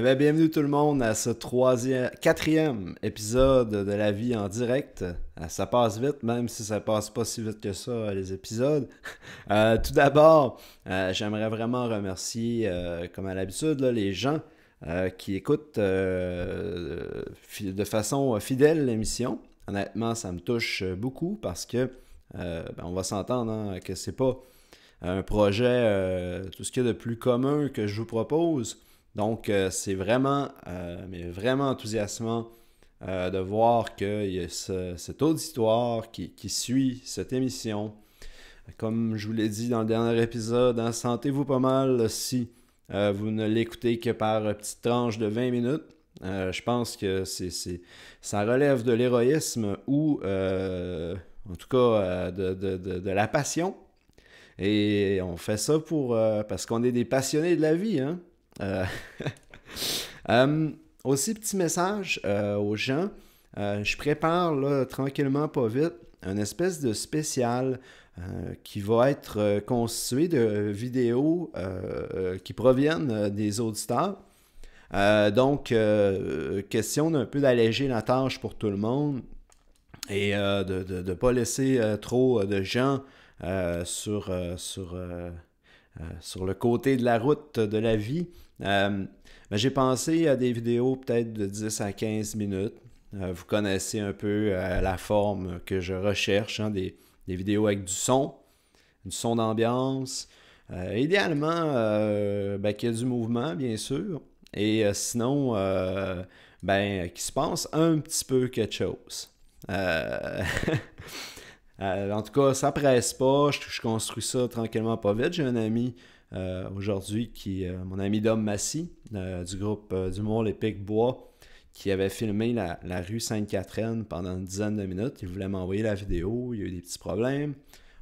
bien, bienvenue tout le monde à ce quatrième épisode de La vie en direct. Ça passe vite, même si ça passe pas si vite que ça, les épisodes. Tout d'abord, j'aimerais vraiment remercier, comme à l'habitude, là, les gens qui écoutent de façon fidèle l'émission. Honnêtement, ça me touche beaucoup parce que on va s'entendre que c'est pas un projet, tout ce qu'il y a de plus commun que je vous propose. Donc, c'est vraiment, mais vraiment enthousiasmant de voir qu'il y a cet auditoire qui suit cette émission. Comme je vous l'ai dit dans le dernier épisode, sentez-vous pas mal si vous ne l'écoutez que par petite tranche de 20 minutes. Je pense que ça relève de l'héroïsme ou, en tout cas, de la passion. Et on fait ça parce qu'on est des passionnés de la vie, hein? Euh, Aussi, petit message aux gens. Je prépare là, tranquillement, pas vite, une espèce de spécial qui va être constitué de vidéos qui proviennent des auditeurs. Donc, question d'un peu d'alléger la tâche pour tout le monde et de ne pas laisser trop de gens sur le côté de la route de la vie. Mais j'ai pensé à des vidéos peut-être de 10 à 15 minutes. Vous connaissez un peu la forme que je recherche, hein, des vidéos avec du son d'ambiance. Idéalement, qu'il y ait du mouvement, bien sûr. Et sinon, qu'il se passe un petit peu quelque chose. En tout cas, ça presse pas. Je construis ça tranquillement pas vite. J'ai un ami aujourd'hui mon ami Dom Massy du groupe d'humour Les Pics-Bois qui avait filmé la rue Sainte-Catherine pendant une dizaine de minutes. Il voulait m'envoyer la vidéo. Il y a eu des petits problèmes.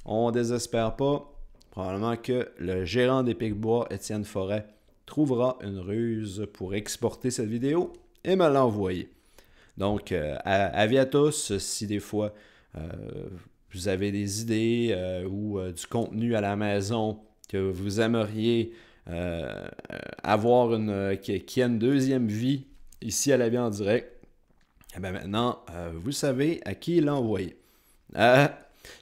On désespère pas. Probablement que le gérant des Pics-Bois, Étienne Forêt, trouvera une ruse pour exporter cette vidéo et me l'envoyer. Donc, avis à tous, si des fois vous avez des idées ou du contenu à la maison que vous aimeriez avoir qui ait une deuxième vie ici à La vie en direct, eh bien maintenant, vous savez à qui l'envoyer.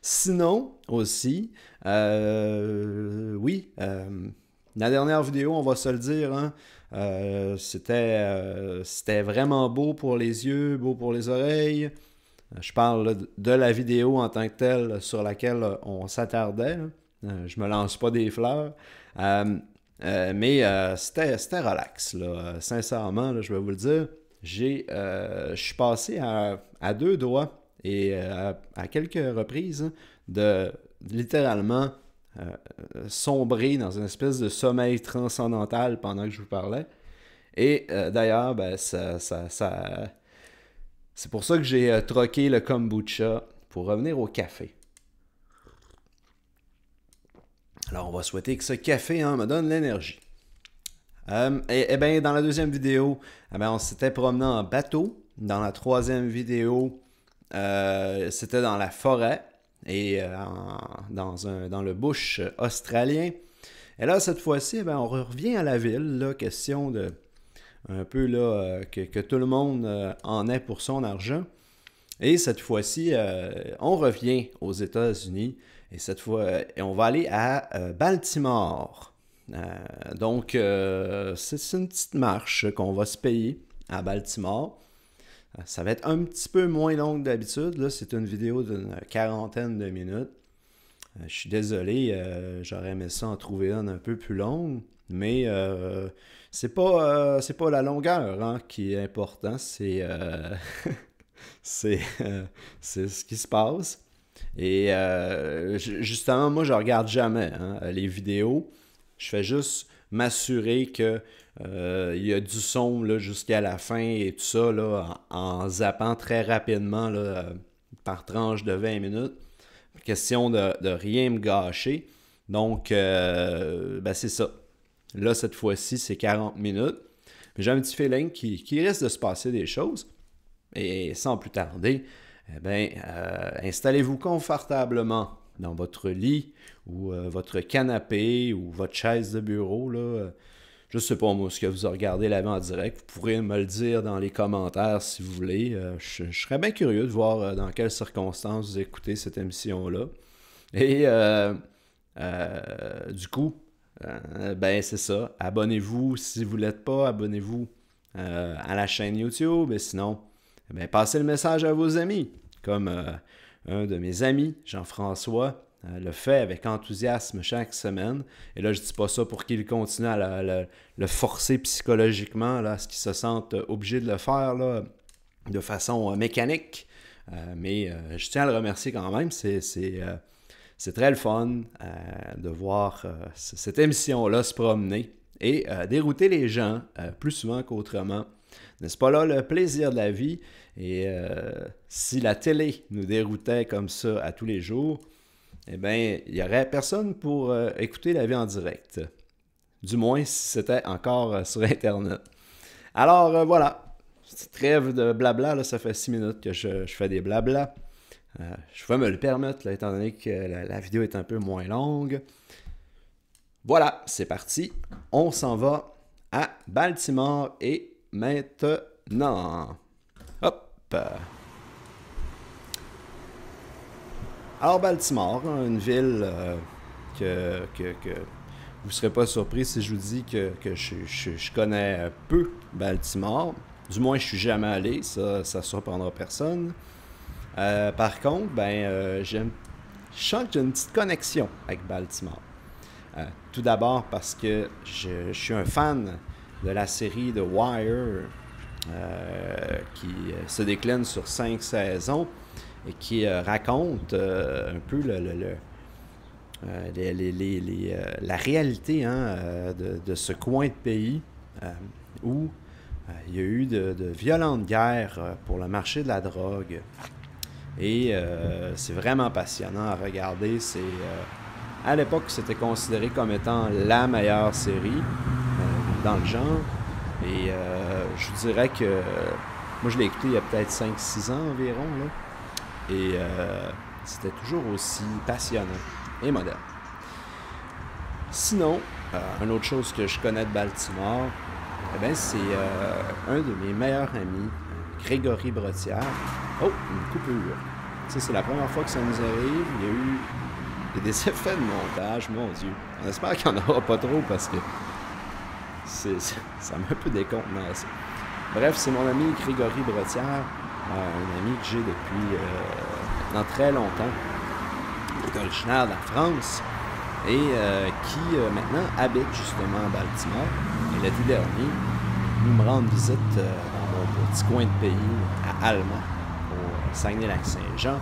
Sinon, aussi, oui, la dernière vidéo, on va se le dire, hein, c'était vraiment beau pour les yeux, beau pour les oreilles. Je parle de la vidéo en tant que telle sur laquelle on s'attardait. Je me lance pas des fleurs. Mais c'était relax, là. Sincèrement, là, je vais vous le dire. Je suis passé à deux doigts et à quelques reprises de littéralement sombrer dans une espèce de sommeil transcendantal pendant que je vous parlais. Et d'ailleurs, c'est pour ça que j'ai troqué le kombucha pour revenir au café. Alors, on va souhaiter que ce café me donne l'énergie. Et bien, dans la deuxième vidéo, on s'était promené en bateau. Dans la troisième vidéo, c'était dans la forêt et dans le bush australien. Et là, cette fois-ci, on revient à la ville, là, question de un peu là, que tout le monde en ait pour son argent. Et cette fois-ci, on revient aux États-Unis. Et cette fois, on va aller à Baltimore. Donc, c'est une petite marche qu'on va se payer à Baltimore. Ça va être un petit peu moins long que d'habitude. Là, c'est une vidéo d'une quarantaine de minutes. Je suis désolé, j'aurais aimé ça en trouver une un peu plus longue. Mais c'est pas la longueur qui est important, c'est ce qui se passe. Et justement, moi, je regarde jamais les vidéos. Je fais juste m'assurer que il y a du son là, jusqu'à la fin et tout ça là, en zappant très rapidement là, par tranche de 20 minutes. Question de rien me gâcher. Donc, c'est ça. Là, cette fois-ci, c'est 40 minutes. Mais j'ai un petit feeling qu'il risque de se passer des choses. Et sans plus tarder, installez-vous confortablement dans votre lit ou votre canapé ou votre chaise de bureau. Là. Je sais pas, moi, ce que vous regardez la vie en direct. Vous pourrez me le dire dans les commentaires si vous voulez. Je serais bien curieux de voir dans quelles circonstances vous écoutez cette émission-là. Et du coup, ben c'est ça. Abonnez-vous si vous ne l'êtes pas. Abonnez-vous à la chaîne YouTube. Et sinon, ben, passez le message à vos amis. Comme un de mes amis, Jean-François, le fait avec enthousiasme chaque semaine. Et là, je ne dis pas ça pour qu'il continue à le forcer psychologiquement, là, à ce qu'il se sente obligé de le faire là, de façon mécanique. Mais je tiens à le remercier quand même. C'est très le fun de voir cette émission-là se promener et dérouter les gens plus souvent qu'autrement. N'est-ce pas là le plaisir de la vie? Et si la télé nous déroutait comme ça à tous les jours, eh bien, il n'y aurait personne pour écouter la vie en direct. Du moins, si c'était encore sur Internet. Alors, voilà. Petite trêve de blabla, là, ça fait 6 minutes que je fais des blabla. Je vais me le permettre, là, étant donné que la vidéo est un peu moins longue. Voilà, c'est parti. On s'en va à Baltimore et maintenant. Hop! Alors, Baltimore, une ville que vous ne serez pas surpris si je vous dis que je connais peu Baltimore. Du moins, je suis jamais allé, ça surprendra personne. Par contre, ben, je sens que j'ai une petite connexion avec Baltimore. Tout d'abord parce que je suis un fan de la série The Wire qui se décline sur 5 saisons et qui raconte un peu la réalité de ce coin de pays où il y a eu de violentes guerres pour le marché de la drogue. Et c'est vraiment passionnant à regarder. À l'époque, c'était considéré comme étant la meilleure série dans le genre. Et je vous dirais que moi, je l'ai écouté il y a peut-être 5-6 ans environ. Là. Et c'était toujours aussi passionnant et moderne. Sinon, une autre chose que je connais de Baltimore, eh bien, c'est un de mes meilleurs amis, Grégory Brotière. Oh, une coupure. Ça, c'est la première fois que ça nous arrive. Il y a eu des effets de montage, mon Dieu. On espère qu'il n'y en aura pas trop parce que ça m'a un peu décontenancé. Bref, c'est mon ami Grégory Brotière, un ami que j'ai depuis dans très longtemps. Il est originaire de la France et qui maintenant habite justement à Baltimore. Et l'été dernier, nous me rendre visite dans mon petit coin de pays à Alma, au Saguenay-Lac-Saint-Jean.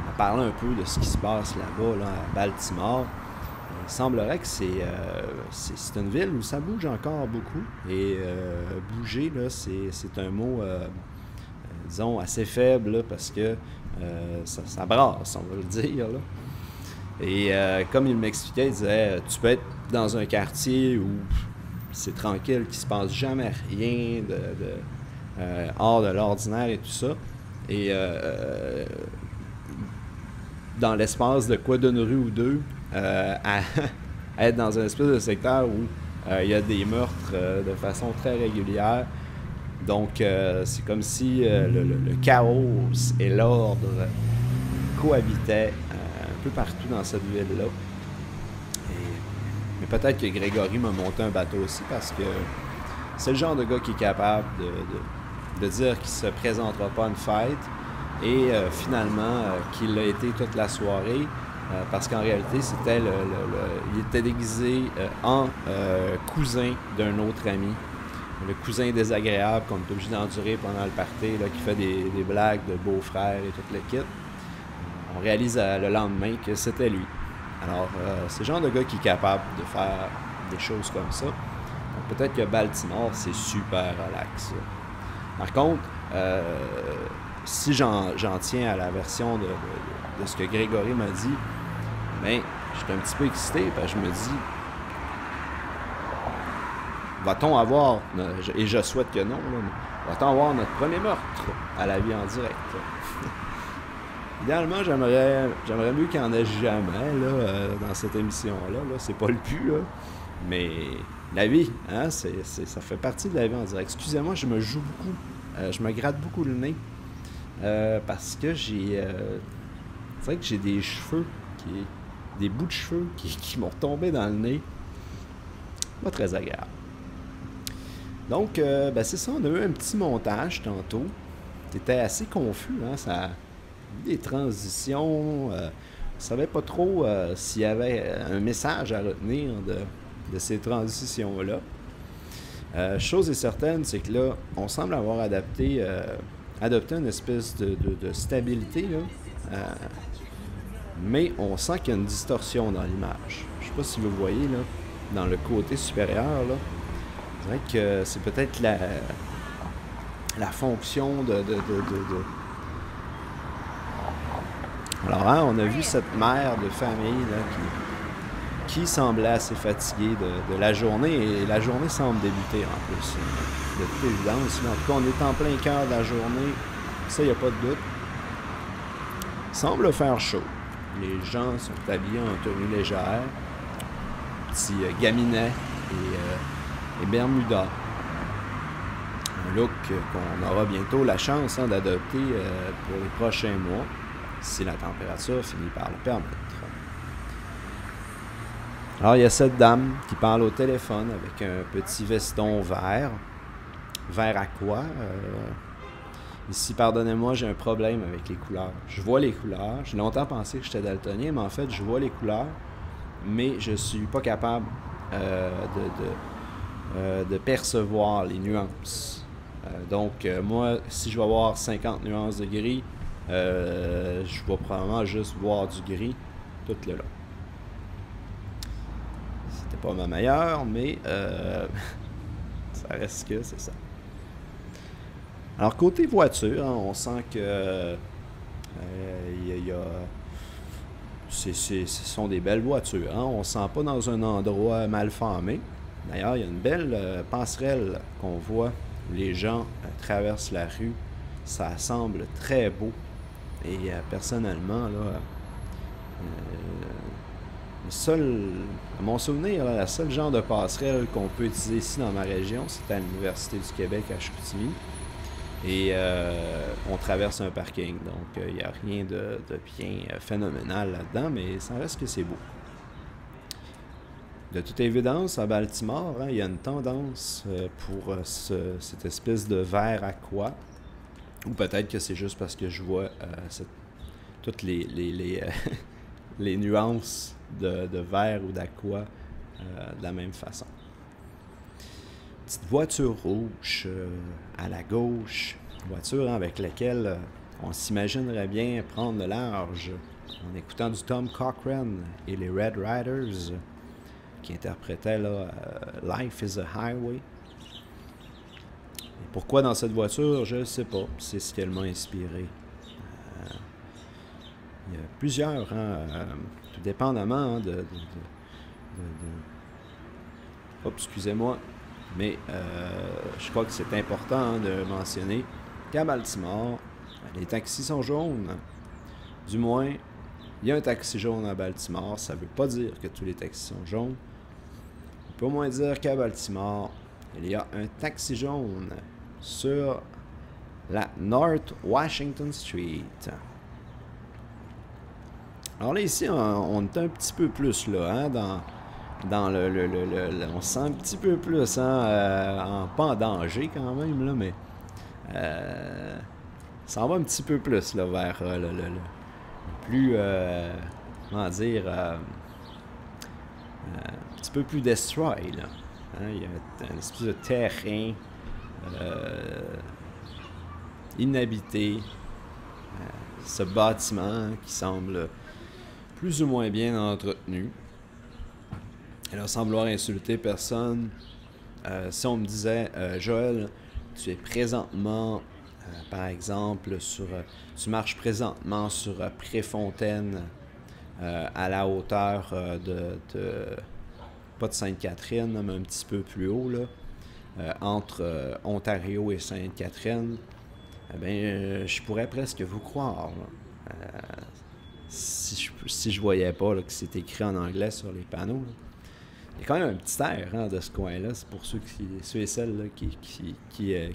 On a parlé un peu de ce qui se passe là-bas, là, à Baltimore. Il semblerait que c'est une ville où ça bouge encore beaucoup. Et bouger, là, c'est un mot, disons, assez faible, là, parce que ça brasse, on va le dire. Là. Et comme il m'expliquait, il disait, tu peux être dans un quartier où c'est tranquille, qu'il ne se passe jamais rien hors de l'ordinaire et tout ça. Et dans l'espace de quoi d'une rue ou deux, à être dans un espèce de secteur où il y a des meurtres de façon très régulière. Donc, c'est comme si le chaos et l'ordre cohabitaient un peu partout dans cette ville-là. Mais peut-être que Grégory m'a monté un bateau aussi parce que c'est le genre de gars qui est capable de dire qu'il ne se présentera pas à une fête et finalement qu'il a été toute la soirée parce qu'en réalité, il était déguisé en cousin d'un autre ami. Le cousin désagréable qu'on est obligé d'endurer pendant le party, là, qui fait des blagues de beau-frère et tout le kit. On réalise le lendemain que c'était lui. Alors, c'est le genre de gars qui est capable de faire des choses comme ça. Donc, peut-être que Baltimore, c'est super relax. Par contre, si j'en tiens à la version de ce que Grégory m'a dit, bien, j'étais un petit peu excité, parce que je me dis, va-t-on avoir, et je souhaite que non, là, va-t-on avoir notre premier meurtre à la vie en direct? Idéalement, j'aimerais mieux qu'il n'y en ait jamais là, dans cette émission-là. Là. C'est pas le but. Là. Mais la vie, hein, ça fait partie de la vie, on dirait. Excusez-moi, je me joue beaucoup. Je me gratte beaucoup le nez. Parce que c'est vrai que j'ai des cheveux, des bouts de cheveux qui m'ont retombé dans le nez. Pas très agréable. Donc, ben c'est ça, on a eu un petit montage tantôt. C'était assez confus, hein, ça, des transitions. On savait pas trop s'il y avait un message à retenir de ces transitions-là. Chose est certaine, c'est que là, on semble avoir adopté une espèce de stabilité, là. Mais on sent qu'il y a une distorsion dans l'image. Je sais pas si vous voyez, là, dans le côté supérieur, là. Je dirais que c'est peut-être la fonction de. Alors, hein, on a vu cette mère de famille là, qui semblait assez fatiguée de la journée, et la journée semble débuter en plus, de toute évidence. Mais en tout cas, on est en plein cœur de la journée, ça, il n'y a pas de doute. Il semble faire chaud. Les gens sont habillés en tenue légère, petits gaminets et bermudas. Un look qu'on aura bientôt la chance d'adopter pour les prochains mois, si la température finit par le permettre. Alors, il y a cette dame qui parle au téléphone avec un petit veston vert. Vert à quoi? Ici, pardonnez-moi, j'ai un problème avec les couleurs. Je vois les couleurs. J'ai longtemps pensé que j'étais daltonien, mais en fait, je vois les couleurs, mais je suis pas capable de percevoir les nuances. Donc, moi, si je vais avoir 50 nuances de gris, je vais probablement juste voir du gris tout le long. C'était pas ma meilleure, mais ça reste que c'est ça. Alors, côté voiture, hein, on sent que ce sont des belles voitures. Hein. On ne se sent pas dans un endroit mal famé. D'ailleurs, il y a une belle passerelle qu'on voit où les gens traversent la rue. Ça semble très beau. Et personnellement, là, à mon souvenir, là, la seule genre de passerelle qu'on peut utiliser ici dans ma région, c'est à l'Université du Québec à Chicoutimi. Et on traverse un parking, donc il n'y a rien de bien phénoménal là-dedans, mais ça reste que c'est beau. De toute évidence, à Baltimore, hein, il y a une tendance pour cette espèce de vert aqua, ou peut-être que c'est juste parce que je vois toutes les nuances de vert ou d'aqua de la même façon. Petite voiture rouge à la gauche, voiture avec laquelle on s'imaginerait bien prendre le large en écoutant du Tom Cochrane et les Red Riders qui interprétaient là, Life is a Highway. Et pourquoi dans cette voiture, je ne sais pas. C'est ce qu'elle m'a inspiré. Il y a plusieurs, tout dépendamment Oups, excusez-moi. Mais je crois que c'est important de mentionner qu'à Baltimore, les taxis sont jaunes. Du moins, il y a un taxi jaune à Baltimore. Ça ne veut pas dire que tous les taxis sont jaunes. On peut au moins dire qu'à Baltimore, il y a un taxi jaune sur la North Washington Street. Alors là, ici, on est un petit peu plus là, hein, dans on se sent un petit peu plus, hein, pas en danger quand même, là, mais ça va un petit peu plus là, vers le plus, comment dire, un petit peu plus destroy, là. Hein, il y a une espèce de terrain inhabité, ce bâtiment qui semble plus ou moins bien entretenu. Et là, sans vouloir insulter personne, si on me disait, Joël, tu es présentement, par exemple, tu marches présentement sur Préfontaine, à la hauteur pas de Sainte-Catherine, mais un petit peu plus haut, là, entre Ontario et Sainte-Catherine, eh bien, je pourrais presque vous croire. Si je voyais pas là, que c'est écrit en anglais sur les panneaux. Là. Il y a quand même un petit air de ce coin-là. C'est pour ceux et celles là,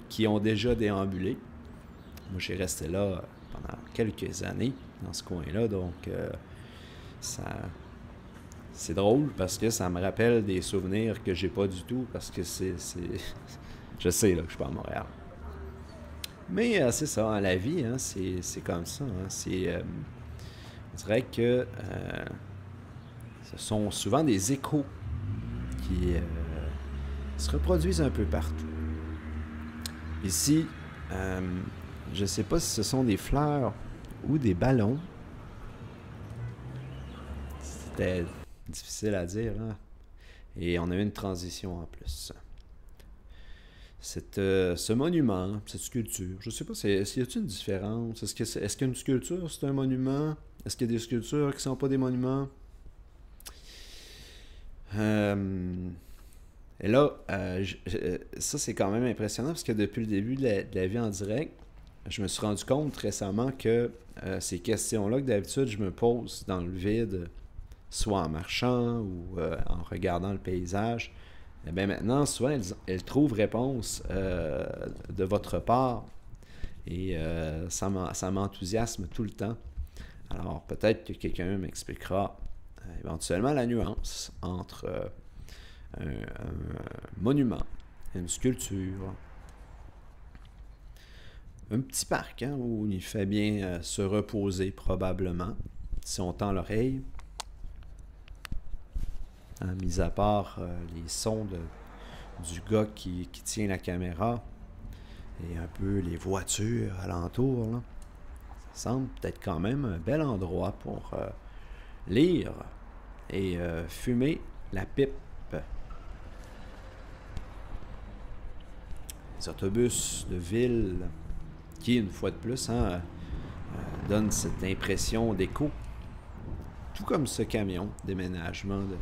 qui ont déjà déambulé. Moi, j'ai resté là pendant quelques années dans ce coin-là. Donc, c'est drôle parce que ça me rappelle des souvenirs que j'ai pas du tout. Parce que je sais là, que je suis pas à Montréal. Mais c'est ça, hein, la vie, hein, c'est comme ça. Hein, on dirait que ce sont souvent des échos qui se reproduisent un peu partout. Ici, je ne sais pas si ce sont des fleurs ou des ballons. C'était difficile à dire. Hein? Et on a eu une transition en plus. Ce monument, cette sculpture, je ne sais pas, y a-t-il une différence? Est-ce qu'une sculpture, c'est un monument? Est-ce qu'il y a des sculptures qui ne sont pas des monuments? Et là, ça c'est quand même impressionnant parce que depuis le début de la vie en direct, je me suis rendu compte récemment que ces questions-là que d'habitude je me pose dans le vide, soit en marchant ou en regardant le paysage, eh bien maintenant, souvent, elles trouvent réponse de votre part et ça m'enthousiasme tout le temps. Alors, peut-être que quelqu'un m'expliquera éventuellement la nuance entre un monument, une sculpture, un petit parc hein, où il fait bien se reposer probablement, si on tend l'oreille. Hein, mis à part les sons du gars qui tient la caméra et un peu les voitures alentour, là. Ça semble peut-être quand même un bel endroit pour lire et fumer la pipe. Les autobus de ville qui, une fois de plus, hein, donnent cette impression d'écho. Tout comme ce camion déménagement de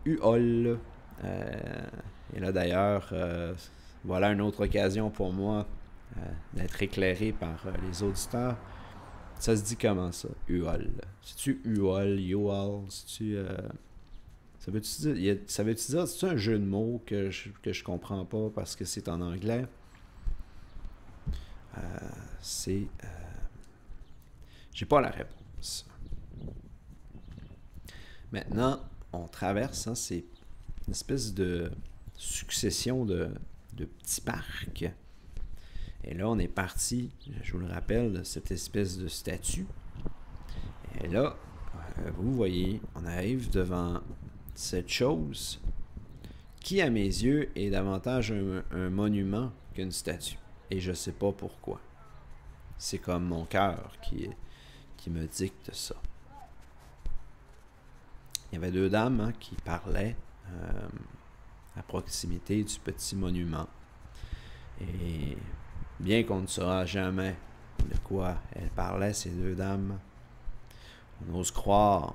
UOL. Et là, d'ailleurs, voilà une autre occasion pour moi d'être éclairé par les auditeurs. Ça se dit comment ça, UOL? C'est-tu UOL, UOL? C'est-tu... Ça veut-tu dire, c'est-tu un jeu de mots que je comprends pas parce que c'est en anglais? J'ai pas la réponse. Maintenant, on traverse, hein, c'est une espèce de succession de petits parcs. Et là, on est parti, je vous le rappelle, de cette espèce de statue. Et là, vous voyez, on arrive devant cette chose qui, à mes yeux, est davantage un monument qu'une statue. Et je ne sais pas pourquoi. C'est comme mon cœur qui me dicte ça. Il y avait deux dames hein, qui parlaient à proximité du petit monument. Et bien qu'on ne saura jamais de quoi elles parlaient, ces deux dames, on ose croire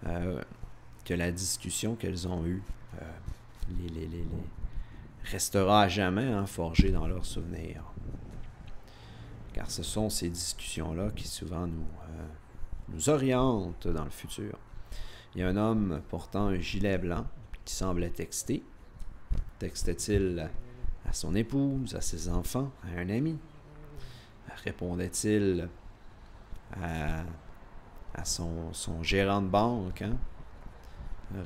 que la discussion qu'elles ont eue les restera à jamais hein, forgée dans leurs souvenirs. Car ce sont ces discussions-là qui souvent nous orientent dans le futur. Il y a un homme portant un gilet blanc qui semblait texter. Textait-il à son épouse, à ses enfants, à un ami? Répondait-il à son gérant de banque? Hein?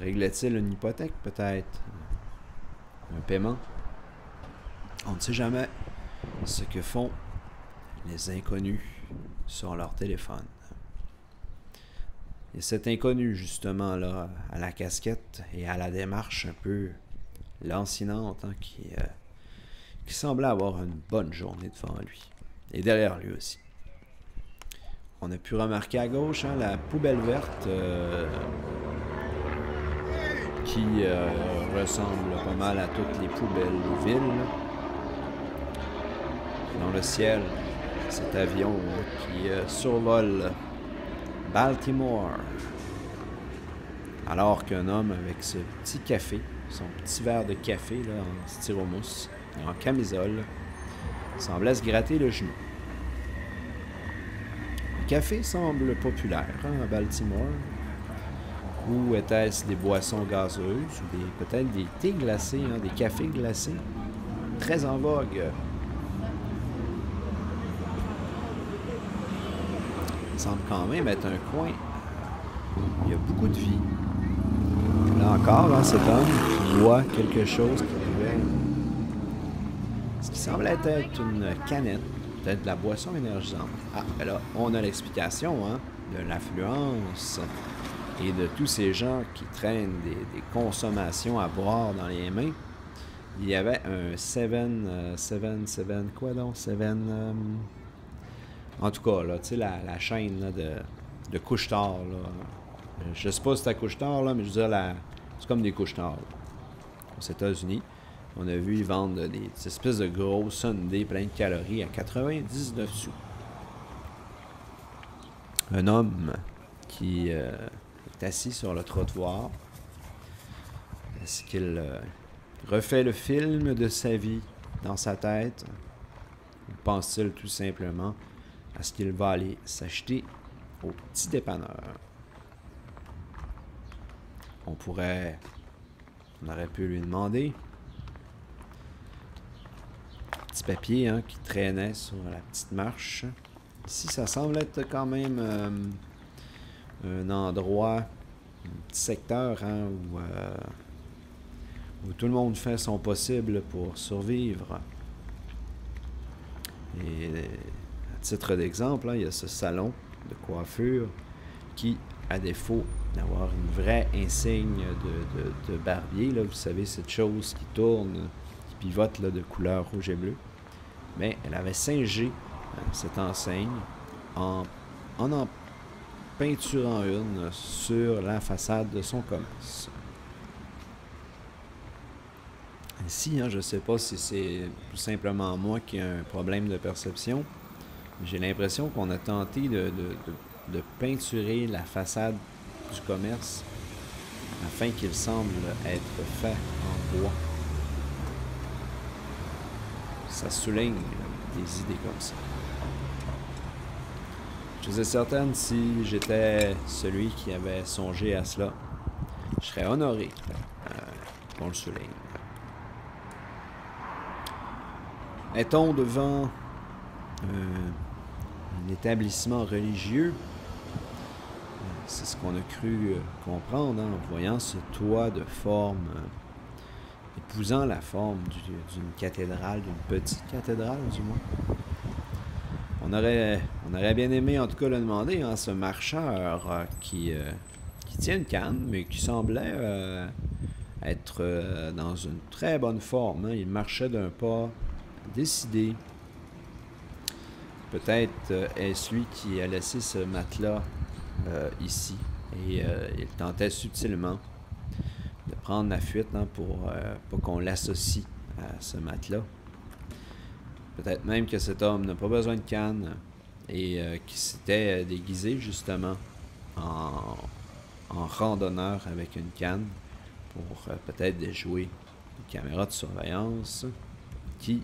Réglait-il une hypothèque peut-être? Un paiement? On ne sait jamais ce que font les inconnus sur leur téléphone. Et cet inconnu, justement, là, à la casquette et à la démarche un peu lancinante, hein, qui semblait avoir une bonne journée devant lui. Et derrière lui aussi. On a pu remarquer à gauche hein, la poubelle verte qui ressemble pas mal à toutes les poubelles de ville. Dans le ciel, cet avion qui survole Baltimore. Alors qu'un homme avec ce petit café, son petit verre de café là, en styromousse, en camisole, semblait se gratter le genou. Le café semble populaire hein, à Baltimore. Ou était-ce des boissons gazeuses, ou peut-être des thés glacés, hein, des cafés glacés, très en vogue. Il semble quand même être un coin où il y a beaucoup de vie. Là encore, hein, cet homme qui boit quelque chose qui buvait. Ce qui semble être une canette, peut-être de la boisson énergisante. Ah, ben là, on a l'explication, hein, de l'affluence et de tous ces gens qui traînent des consommations à boire dans les mains. Il y avait un quoi donc? En tout cas, là, tu sais, la chaîne là, de couche-tard, là. Je sais pas si c'est à couche-tard, là, mais je veux dire, c'est comme des couche-tard aux États-Unis. On a vu, ils vendent des espèces de gros sundaes pleins de calories à 99 sous. Un homme qui est assis sur le trottoir. Est-ce qu'il refait le film de sa vie dans sa tête? Ou pense-t-il tout simplement à ce qu'il va aller s'acheter au petit dépanneur? On aurait pu lui demander. Petit papier, hein, qui traînait sur la petite marche. Ici, ça semble être quand même un endroit, un petit secteur, hein, où tout le monde fait son possible pour survivre. Et à titre d'exemple, hein, il y a ce salon de coiffure qui, à défaut d'avoir une vraie insigne de barbier, là, vous savez, cette chose qui tourne, qui pivote là, de couleur rouge et bleu, mais elle avait singé cette enseigne en peinturant une sur la façade de son commerce. Ici, hein, je ne sais pas si c'est tout simplement moi qui ai un problème de perception. J'ai l'impression qu'on a tenté de peinturer la façade du commerce afin qu'il semble être fait en bois. Ça souligne des idées comme ça. Je suis certaine, si j'étais celui qui avait songé à cela, je serais honoré qu'on le souligne. Est-on devant un établissement religieux? C'est ce qu'on a cru comprendre, hein, en voyant ce toit de forme épousant la forme d'une cathédrale, d'une petite cathédrale du moins. On aurait bien aimé en tout cas le demander, hein, ce marcheur qui tient une canne, mais qui semblait être dans une très bonne forme, hein. Il marchait d'un pas décidé. Peut-être est-ce lui qui a laissé ce matelas ici, et il tentait subtilement de prendre la fuite, hein, pour pas qu'on l'associe à ce matelas. Peut-être même que cet homme n'a pas besoin de canne et qui s'était déguisé justement en randonneur avec une canne pour peut-être déjouer une caméra de surveillance qui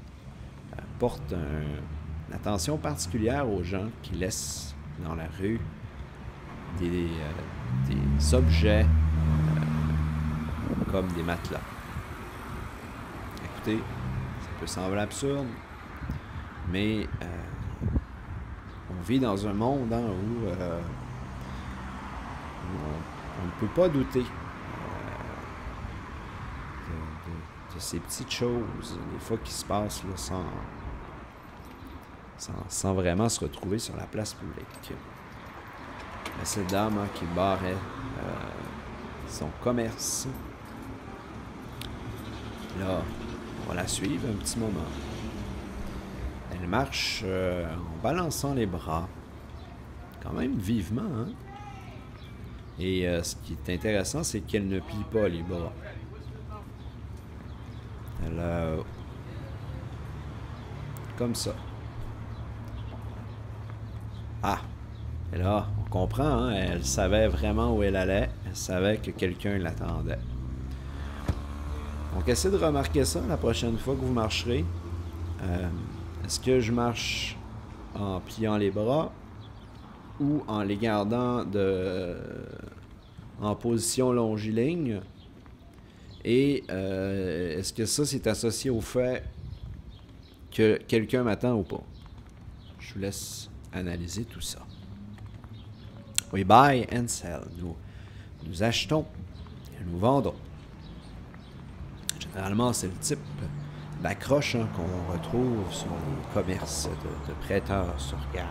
porte une attention particulière aux gens qui laissent dans la rue des objets comme des matelas. Écoutez, ça peut sembler absurde, mais on vit dans un monde, hein, où on ne peut pas douter de ces petites choses, des fois qui se passent là, sans vraiment se retrouver sur la place publique. Cette dame, hein, qui barrait son commerce. Là, on va la suivre un petit moment. Elle marche en balançant les bras, quand même vivement, hein? Et ce qui est intéressant, c'est qu'elle ne plie pas les bras. Elle a comme ça. Ah! Et là, on comprend, hein? Elle savait vraiment où elle allait. Elle savait que quelqu'un l'attendait. Donc, essayez de remarquer ça la prochaine fois que vous marcherez. Est-ce que je marche en pliant les bras ou en les gardant en position longiligne. Et est-ce que ça, c'est associé au fait que quelqu'un m'attend ou pas? Je vous laisse analyser tout ça. We buy and sell. Nous achetons et nous vendons. Généralement, c'est le type d'accroche qu'on retrouve sur les commerces de prêteurs sur gage.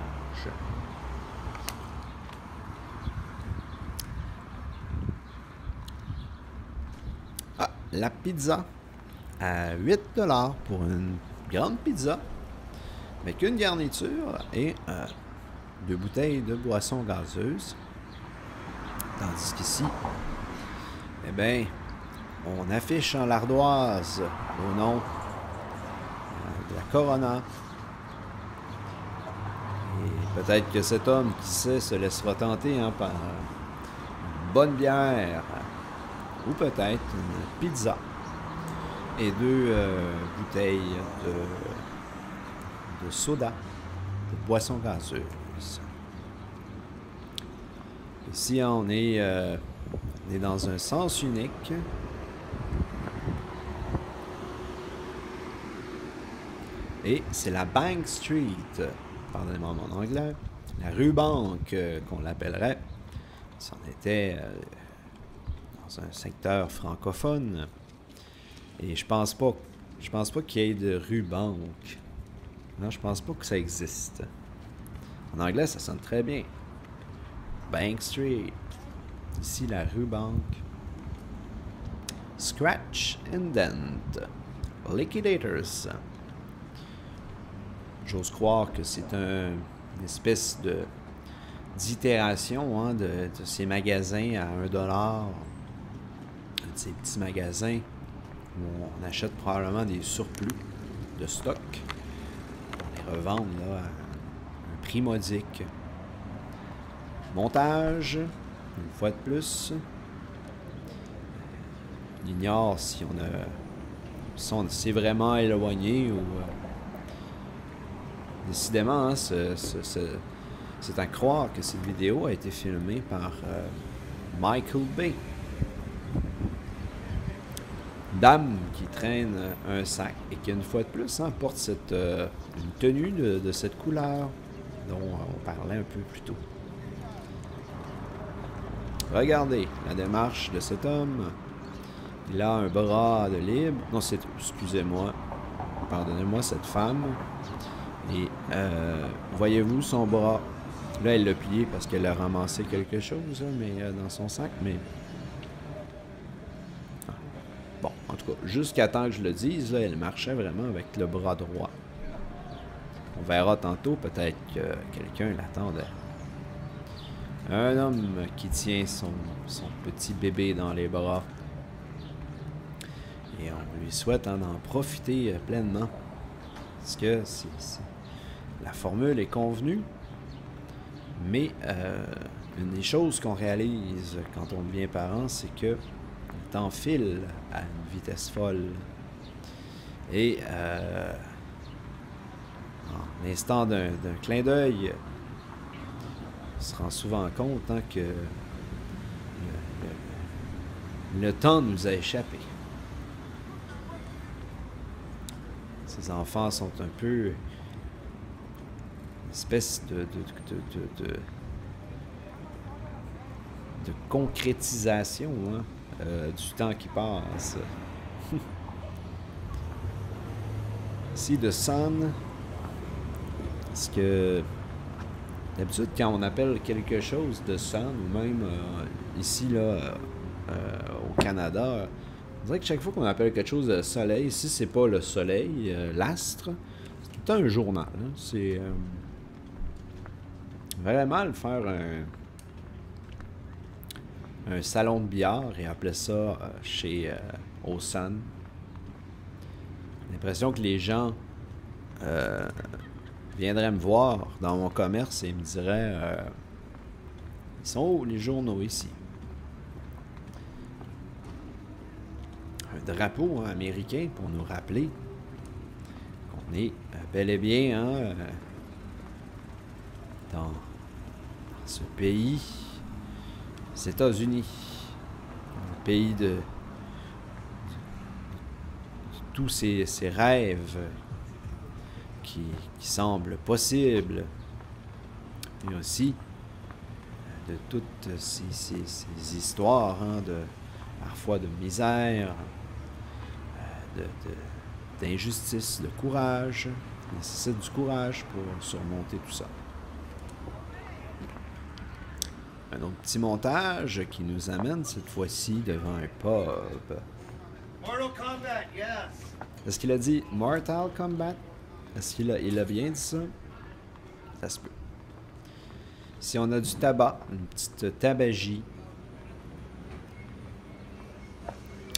Ah, la pizza à 8 $ pour une grande pizza avec une garniture et 2 bouteilles de boissons gazeuses. Tandis qu'ici, eh bien, on affiche en l'ardoise le nom de la Corona. Et peut-être que cet homme, qui sait, se laissera tenter par une bonne bière ou peut-être une pizza et 2 bouteilles de soda, de boissons gazeuses. Ici, on est dans un sens unique. Et c'est la Bank Street, pardonnez-moi mon anglais, la rue Banque qu'on l'appellerait, si on était dans un secteur francophone. Et je pense pas qu'il y ait de rue Banque. Non, je pense pas que ça existe. En anglais, ça sonne très bien. Bank Street. Ici, la rue Banque. Scratch and Dent. Liquidators. J'ose croire que c'est une espèce d'itération de ces magasins à 1 $, de ces petits magasins où on achète probablement des surplus de stock pour les revendre là, à un prix modique. Montage, une fois de plus. On ignore si on s'est vraiment éloigné ou... Décidément, hein, c'est à croire que cette vidéo a été filmée par Michael Bay. Dame qui traîne un sac et qui, une fois de plus, porte une tenue de cette couleur dont on parlait un peu plus tôt. Regardez la démarche de cet homme. Il a un bras de libre. Non, excusez-moi. Pardonnez-moi, cette femme. Et voyez-vous son bras? Là, elle l'a plié parce qu'elle a ramassé quelque chose dans son sac, mais... Bon, en tout cas, jusqu'à temps que je le dise, là, elle marchait vraiment avec le bras droit. On verra tantôt, peut-être que quelqu'un l'attendait. Un homme qui tient son petit bébé dans les bras. Et on lui souhaite d'en profiter pleinement. Parce que la formule est convenue, mais une des choses qu'on réalise quand on devient parent, c'est que le temps file à une vitesse folle. Et en l'instant d'un clin d'œil, on se rend souvent compte que le temps nous a échappé. Ces enfants sont un peu une espèce de concrétisation du temps qui passe. Ici, de Sun, parce que d'habitude, quand on appelle quelque chose de Sun, ou même ici, là, au Canada, on dirait que chaque fois qu'on appelle quelque chose de soleil, ici, c'est pas le soleil, l'astre, c'est tout le temps un journal. Hein. C'est vraiment le faire un salon de billard et appeler ça chez Osan. J'ai l'impression que les gens viendraient me voir dans mon commerce et me diraient ils sont où les journaux ici? Un drapeau américain pour nous rappeler qu'on est bel et bien dans ce pays, les États-Unis. pays de tous ces rêves qui semblent possibles, et aussi de toutes ces histoires parfois de misère, d'injustice, de courage. Il nécessite du courage pour surmonter tout ça. Un autre petit montage qui nous amène cette fois-ci devant un pub. Mortal Kombat, yes! Est-ce qu'il a dit Mortal Kombat? Est-ce qu'il a bien dit ça? Ça se peut. Si on a du tabac, une petite tabagie.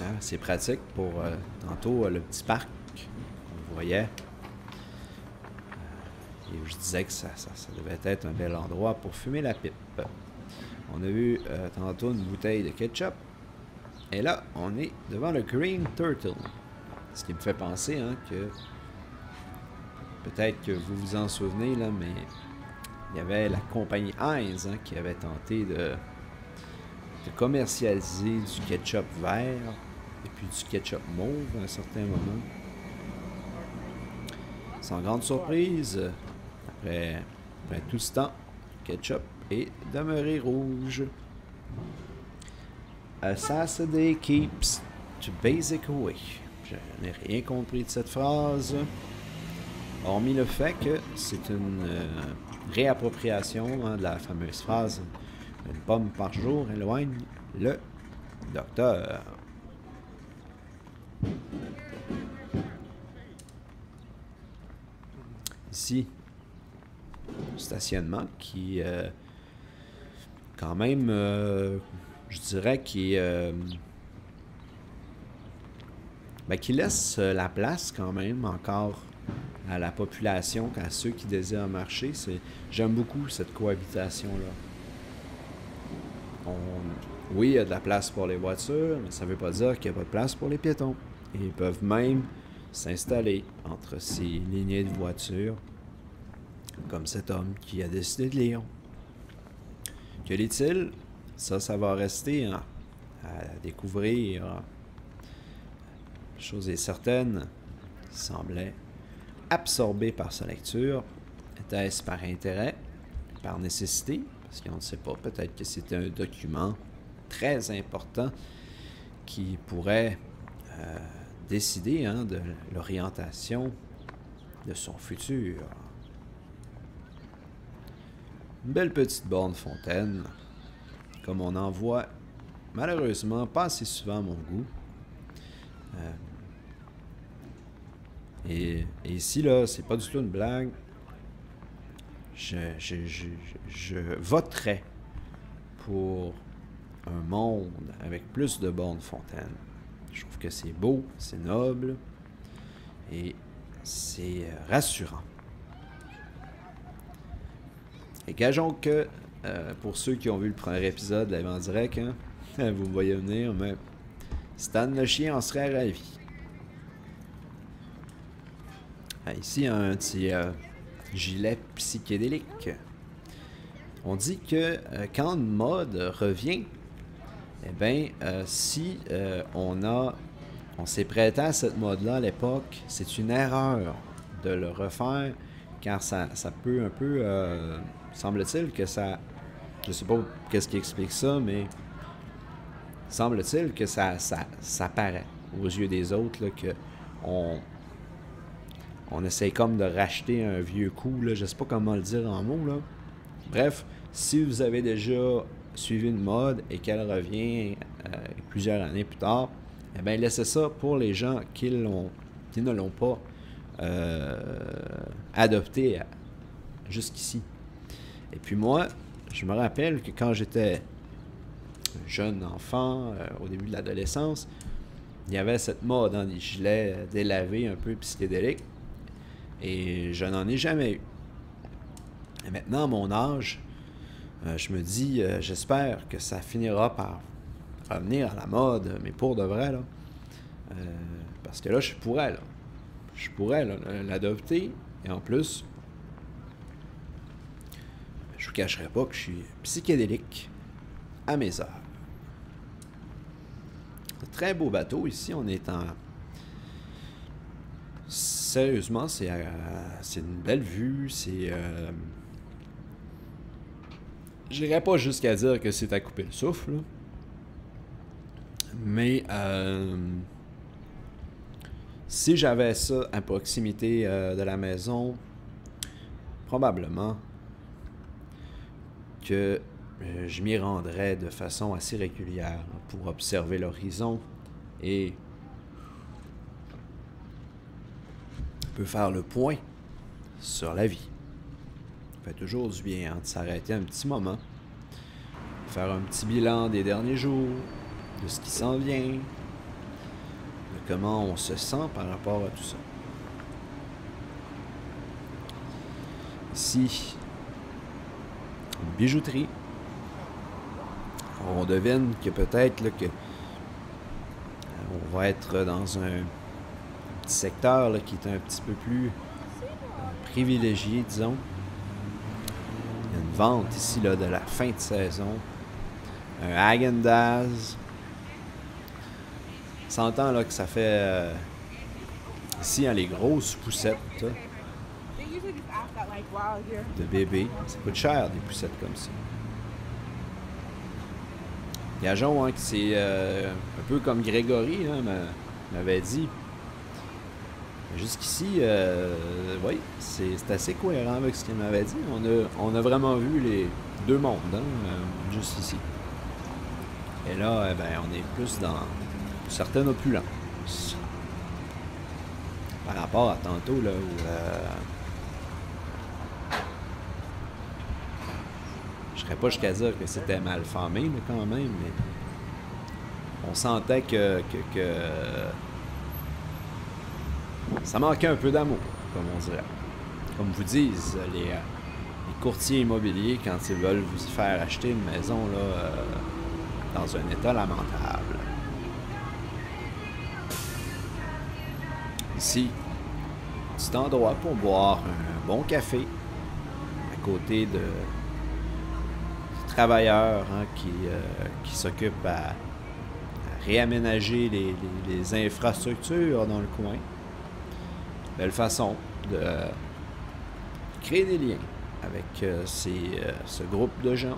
Hein, c'est pratique pour tantôt le petit parc qu'on voyait. Et je disais que ça devait être un bel endroit pour fumer la pipe. On a vu tantôt une bouteille de ketchup. Et là, on est devant le Green Turtle. Ce qui me fait penser que peut-être que vous vous en souvenez, là, mais il y avait la compagnie Heinz qui avait tenté de commercialiser du ketchup vert et puis du ketchup mauve à un certain moment. Sans grande surprise, après tout ce temps, le ketchup est demeuré rouge. A Saturday keeps the basic away. Je n'ai rien compris de cette phrase, hormis le fait que c'est une réappropriation de la fameuse phrase « Une pomme par jour éloigne le docteur ». Ici, stationnement qui quand même, je dirais qui laisse la place quand même encore à la population, à ceux qui désirent marcher. J'aime beaucoup cette cohabitation-là. Oui, il y a de la place pour les voitures, mais ça ne veut pas dire qu'il n'y a pas de place pour les piétons. Et ils peuvent même s'installer entre ces lignées de voitures, comme cet homme qui a décidé de lire. Que dit-il? Ça va rester à découvrir. Chose est certaine, il semblait absorbé par sa lecture. Était-ce par intérêt, par nécessité? Parce qu'on ne sait pas, peut-être que c'était un document très important qui pourrait décider de l'orientation de son futur. Une belle petite borne fontaine, comme on en voit malheureusement pas assez souvent à mon goût. Et ici, là, c'est pas du tout une blague. Je voterais pour un monde avec plus de bornes fontaines. Je trouve que c'est beau, c'est noble et c'est rassurant. Et gageons que, pour ceux qui ont vu le premier épisode live en direct, vous me voyez venir, mais Stan le chien en serait ravi. Ici, un petit gilet psychédélique. On dit que quand une mode revient, eh bien, si on s'est prêté à cette mode-là à l'époque, c'est une erreur de le refaire, car ça peut un peu, semble-t-il que ça, je sais pas qu'est-ce qui explique ça, mais semble-t-il que ça paraît aux yeux des autres là, que on essaie comme de racheter un vieux coup, là, je sais pas comment le dire en mots, là. Bref, si vous avez déjà suivi une mode et qu'elle revient plusieurs années plus tard, eh bien, laissez ça pour les gens qui ne l'ont pas adopté jusqu'ici. Et puis moi, je me rappelle que quand j'étais jeune enfant, au début de l'adolescence, il y avait cette mode dans des gilets délavés un peu psychédéliques. Et je n'en ai jamais eu. Et maintenant, à mon âge, je me dis, j'espère que ça finira par revenir à la mode, mais pour de vrai, là. Parce que là, je pourrais l'adopter. Et en plus, je vous cacherai pas que je suis psychédélique à mes heures. très beau bateau ici. On est en... Sérieusement, c'est une belle vue. C'est... J'irais pas jusqu'à dire que c'est à couper le souffle, là. Mais si j'avais ça à proximité de la maison, probablement que je m'y rendrais de façon assez régulière pour observer l'horizon et peut faire le point sur la vie. Ça fait toujours du bien de s'arrêter un petit moment, faire un petit bilan des derniers jours, de ce qui s'en vient, de comment on se sent par rapport à tout ça. Ici, une bijouterie. On devine que peut-être là, que on va être dans un petit secteur là, qui est un petit peu plus privilégié, disons. Il y a une vente ici là, de la fin de saison. Un Häagen-Dazs. On s'entend là que ça fait ici hein, les grosses poussettes là, de bébé. Ça coûte cher des poussettes comme ça. Gageons hein, que c'est un peu comme Grégory hein, m'avait dit. Jusqu'ici, oui, c'est assez cohérent avec ce qu'il m'avait dit. On a vraiment vu les deux mondes hein, juste ici. Et là, ben, on est plus dans une certaine opulence. Par rapport à tantôt, là, où je serais pas jusqu'à dire que c'était mal famé, mais quand même, mais on sentait que ça manquait un peu d'amour, comme on dirait. Comme vous disent les courtiers immobiliers quand ils veulent vous faire acheter une maison là, dans un état lamentable. Ici, petit endroit pour boire un bon café à côté de travailleurs hein, qui s'occupent à réaménager les infrastructures dans le coin. Belle façon de créer des liens avec ce groupe de gens.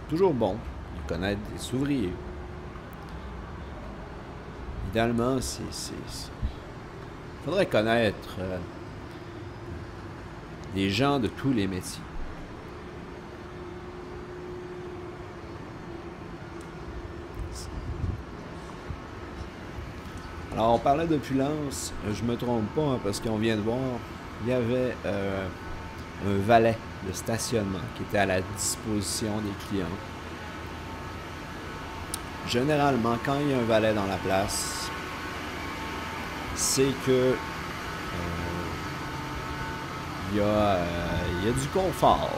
Toujours bon de connaître des ouvriers. Idéalement, faudrait connaître des gens de tous les métiers. Alors, on parlait d'opulence, je me trompe pas, hein, parce qu'on vient de voir, il y avait un valet de stationnement qui était à la disposition des clients. Généralement, quand il y a un valet dans la place, c'est que il y a du confort.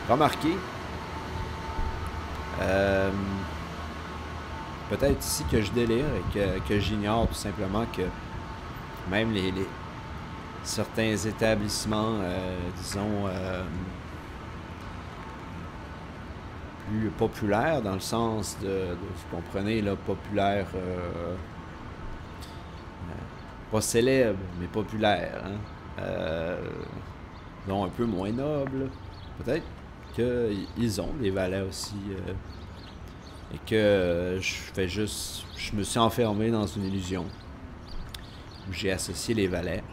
Remarquez, peut-être ici que je délire et que j'ignore tout simplement que même certains établissements, disons, plus populaires, dans le sens vous comprenez, là, populaire, pas célèbre, mais populaire, hein, donc un peu moins noble, peut-être qu'ils ont des valets aussi, et que je me suis enfermé dans une illusion où j'ai associé les valets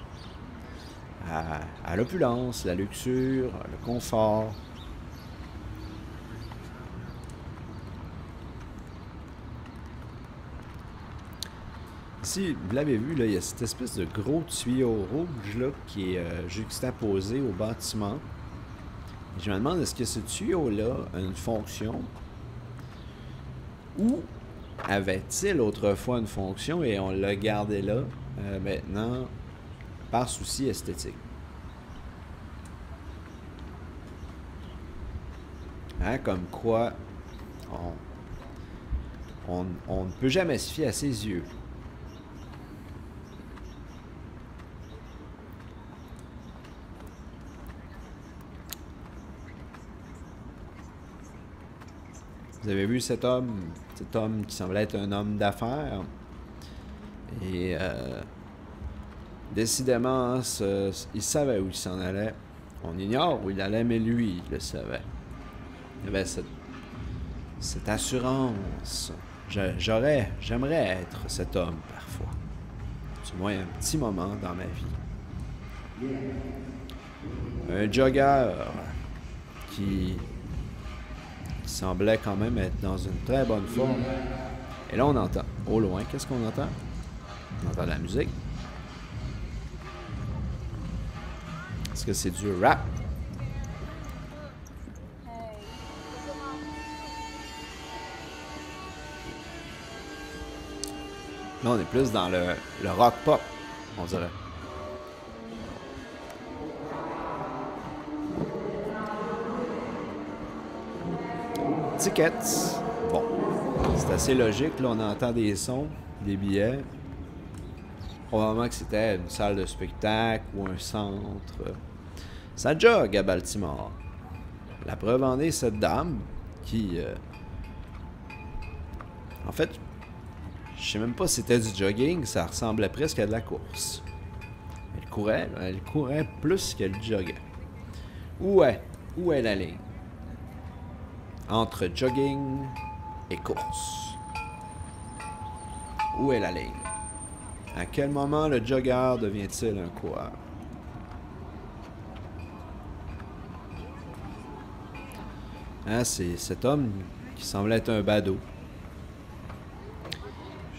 à l'opulence, la luxure, le confort. Ici, vous l'avez vu, là, il y a cette espèce de gros tuyau rouge là, qui est juxtaposé au bâtiment. Et je me demande, est-ce que ce tuyau-là a une fonction? Ou avait-il autrefois une fonction et on l'a gardé là maintenant par souci esthétique? Hein, comme quoi on ne peut jamais se fier à ses yeux. Vous avez vu cet homme qui semblait être un homme d'affaires. Et décidément, il savait où il s'en allait. On ignore où il allait, mais lui, il le savait. Il avait cette assurance. J'aimerais être cet homme parfois. Du moins un petit moment dans ma vie. Un jogger qui semblait quand même être dans une très bonne forme. Et là, on entend, au loin, qu'est-ce qu'on entend? On entend de la musique. Est-ce que c'est du rap? Là, on est plus dans le rock pop, on dirait. Tickets. Bon, c'est assez logique. Là, on entend des sons, des billets. Probablement que c'était une salle de spectacle ou un centre. Ça jogue à Baltimore. La preuve en est cette dame qui... En fait, je sais même pas si c'était du jogging, ça ressemblait presque à de la course. Elle courait plus qu'elle joguait. Où est la ligne? Entre jogging et course. Où est la ligne? À quel moment le jogger devient-il un coureur? Hein, c'est cet homme qui semble être un badaud.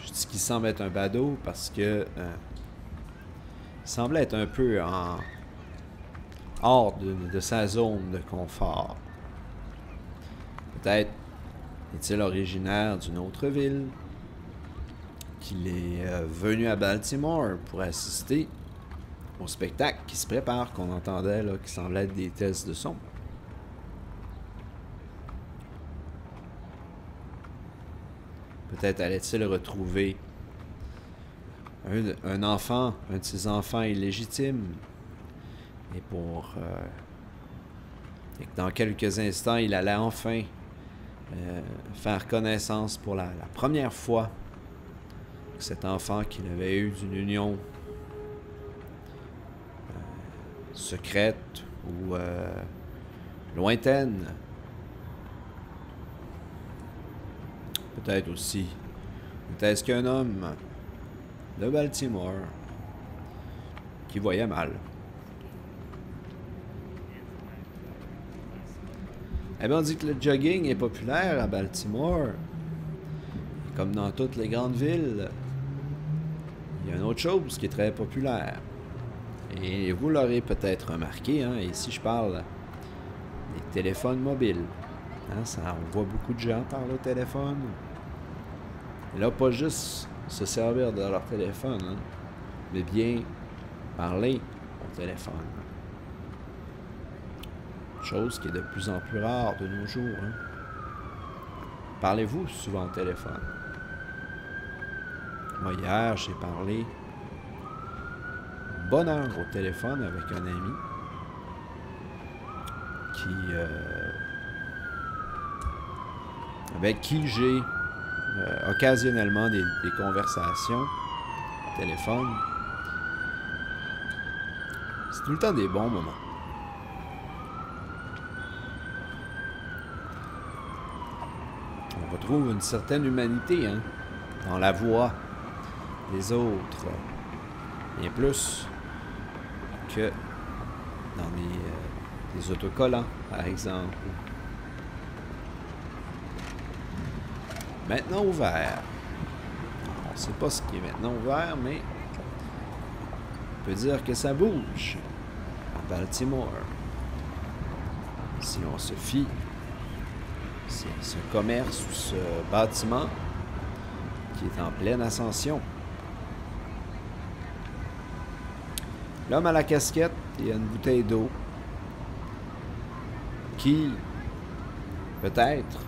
Je dis qu'il semble être un badaud parce que il semble être un peu hors de sa zone de confort. Peut-être est-il originaire d'une autre ville, qu'il est venu à Baltimore pour assister au spectacle qui se prépare, qu'on entendait, là, qui semblait être des tests de son. Peut-être allait-il retrouver un enfant, un de ses enfants illégitimes, et et que dans quelques instants, il allait enfin faire connaissance pour la première fois que cet enfant qu'il avait eu d'une union secrète ou lointaine. Peut-être aussi. Peut-être qu'un homme de Baltimore qui voyait mal. Eh bien, on dit que le jogging est populaire à Baltimore. Comme dans toutes les grandes villes, il y a une autre chose qui est très populaire. Et vous l'aurez peut-être remarqué, hein, ici je parle des téléphones mobiles. Hein, on voit beaucoup de gens parler au téléphone. Et là, pas juste se servir de leur téléphone, hein, mais bien parler au téléphone. Chose qui est de plus en plus rare de nos jours. Hein. Parlez-vous souvent au téléphone? Moi, hier, j'ai parlé une bonne heure au téléphone avec un ami avec qui j'ai occasionnellement des conversations au téléphone. C'est tout le temps des bons moments. On retrouve une certaine humanité, hein, dans la voix des autres. Bien plus que dans des autocollants, par exemple. Maintenant ouvert. On ne sait pas ce qui est maintenant ouvert, mais on peut dire que ça bouge à Baltimore. Si on se fie ce commerce ou ce bâtiment qui est en pleine ascension. L'homme à la casquette, il y a une bouteille d'eau qui, peut-être,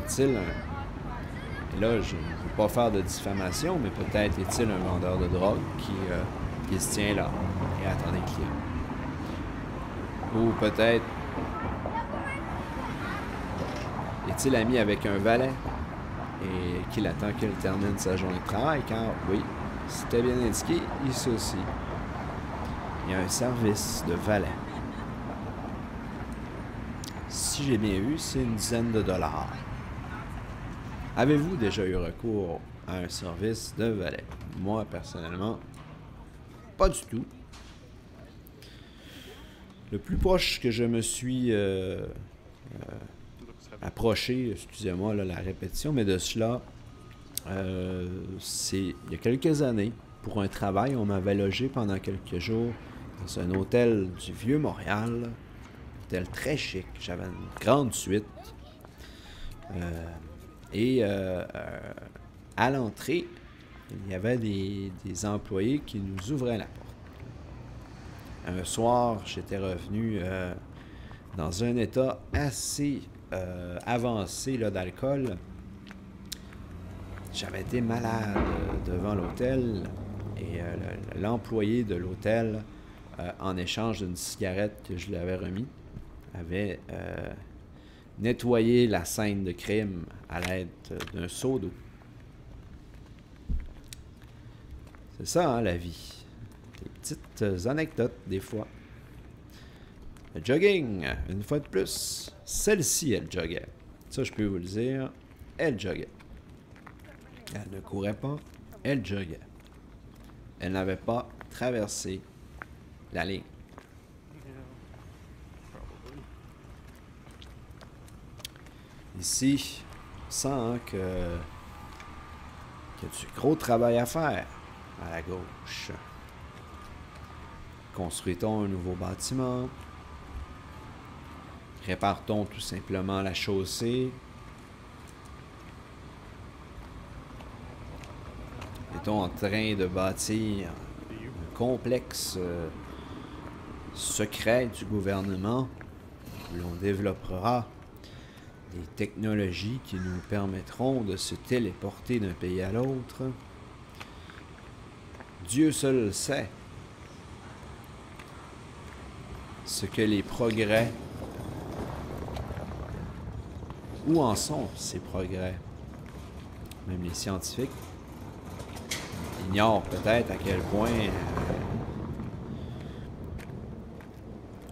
est-il un... Et là, je ne veux pas faire de diffamation, mais peut-être est-il un vendeur de drogue qui se tient là et attend des clients. Ou peut-être Est-il ami avec un valet et qu'il attend qu'il termine sa journée de travail? Car oui, c'était bien indiqué ici aussi. Il y a un service de valet. Si j'ai bien vu, c'est une dizaine de dollars. Avez-vous déjà eu recours à un service de valet? Moi, personnellement, pas du tout. Le plus proche que je me suis approché, excusez-moi la répétition, mais de cela, c'est il y a quelques années, pour un travail, on m'avait logé pendant quelques jours dans un hôtel du Vieux-Montréal, un hôtel très chic, j'avais une grande suite, et à l'entrée, il y avait des employés qui nous ouvraient la porte. Un soir, j'étais revenu dans un état assez avancé d'alcool. J'avais été malade devant l'hôtel et l'employé de l'hôtel, en échange d'une cigarette que je lui avais remis, avait nettoyé la scène de crime à l'aide d'un seau d'eau. C'est ça, hein, la vie. Des petites anecdotes, des fois. Le jogging, une fois de plus, celle-ci, elle joguait. Ça, je peux vous le dire, elle joguait. Elle ne courait pas, elle joguait. Elle n'avait pas traversé la ligne. Ici, on sent hein, qu'il y a du gros travail à faire à la gauche. Construit-on un nouveau bâtiment? Répare-t-on tout simplement la chaussée? Est-on en train de bâtir un complexe secret du gouvernement où l'on développera des technologies qui nous permettront de se téléporter d'un pays à l'autre? Dieu seul sait ce que les progrès, où en sont ces progrès. Même les scientifiques ignorent peut-être à quel point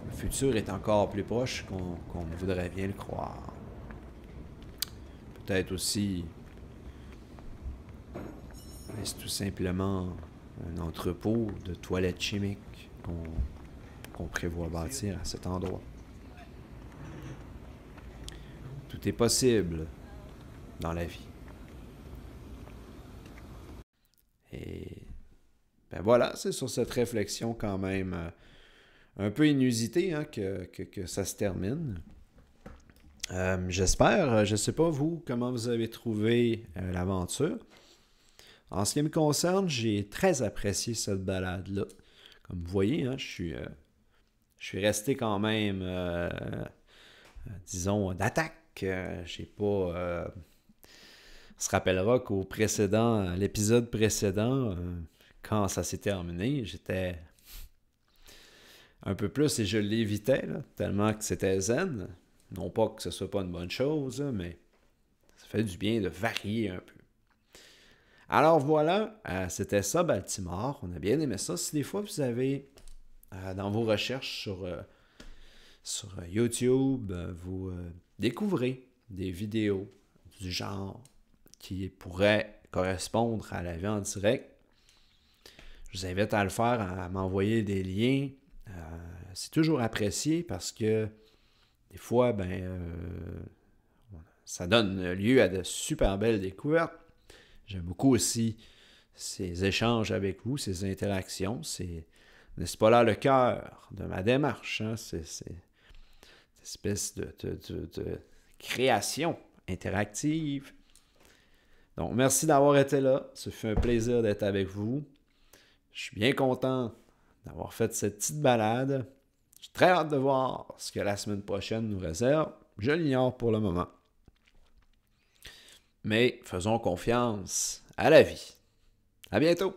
le futur est encore plus proche qu'on voudrait bien le croire. Peut-être aussi est-ce tout simplement un entrepôt de toilettes chimiques qu'on prévoit bâtir à cet endroit. Tout est possible dans la vie. Et ben voilà, c'est sur cette réflexion quand même un peu inusitée hein, que ça se termine. J'espère, je ne sais pas vous, comment vous avez trouvé l'aventure. En ce qui me concerne, j'ai très apprécié cette balade-là. Comme vous voyez, hein, je suis resté quand même, disons, d'attaque. J'ai pas... on se rappellera qu'au précédent, l'épisode précédent, quand ça s'est terminé, j'étais un peu plus et je l'évitais, là, tellement que c'était zen. Non pas que ce soit pas une bonne chose, mais ça fait du bien de varier un peu. Alors voilà, c'était ça Baltimore. On a bien aimé ça. Si des fois vous avez dans vos recherches sur YouTube, vous découvrez des vidéos du genre qui pourraient correspondre à la vie en direct, je vous invite à le faire, à m'envoyer des liens. C'est toujours apprécié parce que des fois, ça donne lieu à de super belles découvertes. J'aime beaucoup aussi ces échanges avec vous, ces interactions. N'est-ce pas là le cœur de ma démarche? Hein? C'est cette espèce de création interactive. Donc, merci d'avoir été là. Ce fut un plaisir d'être avec vous. Je suis bien content d'avoir fait cette petite balade. J'ai très hâte de voir ce que la semaine prochaine nous réserve. Je l'ignore pour le moment. Mais faisons confiance à la vie. À bientôt!